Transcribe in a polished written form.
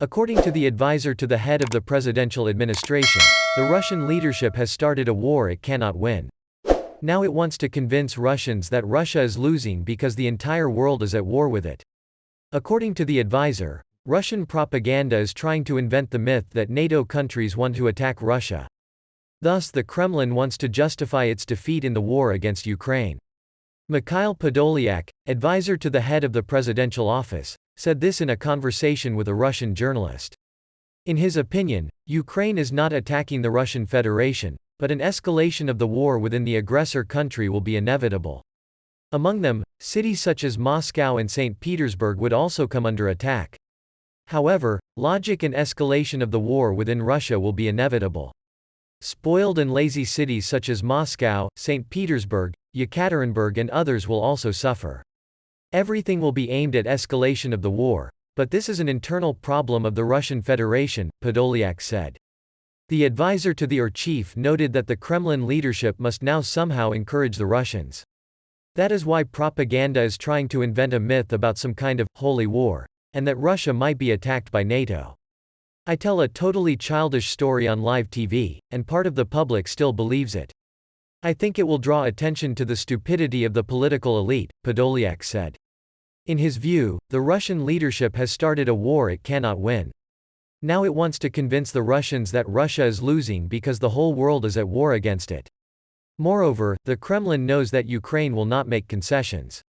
According to the advisor to the head of the presidential administration, the Russian leadership has started a war it cannot win. Now it wants to convince Russians that Russia is losing because the entire world is at war with it. According to the advisor, Russian propaganda is trying to invent the myth that NATO countries want to attack Russia. Thus, the Kremlin wants to justify its defeat in the war against Ukraine. Mikhail Podolyak, advisor to the head of the presidential office, said this in a conversation with a Russian journalist. In his opinion, Ukraine is not attacking the Russian Federation, but an escalation of the war within the aggressor country will be inevitable. Among them, cities such as Moscow and St. Petersburg would also come under attack. However, logic and escalation of the war within Russia will be inevitable. Spoiled and lazy cities such as Moscow, St. Petersburg, Yekaterinburg and others will also suffer. Everything will be aimed at escalation of the war, but this is an internal problem of the Russian Federation, Podolyak said. The advisor to the chief noted that the Kremlin leadership must now somehow encourage the Russians. That is why propaganda is trying to invent a myth about some kind of holy war, and that Russia might be attacked by NATO. I tell a totally childish story on live TV, and part of the public still believes it. I think it will draw attention to the stupidity of the political elite, Podolyak said. In his view, the Russian leadership has started a war it cannot win. Now it wants to convince the Russians that Russia is losing because the whole world is at war against it. Moreover, the Kremlin knows that Ukraine will not make concessions.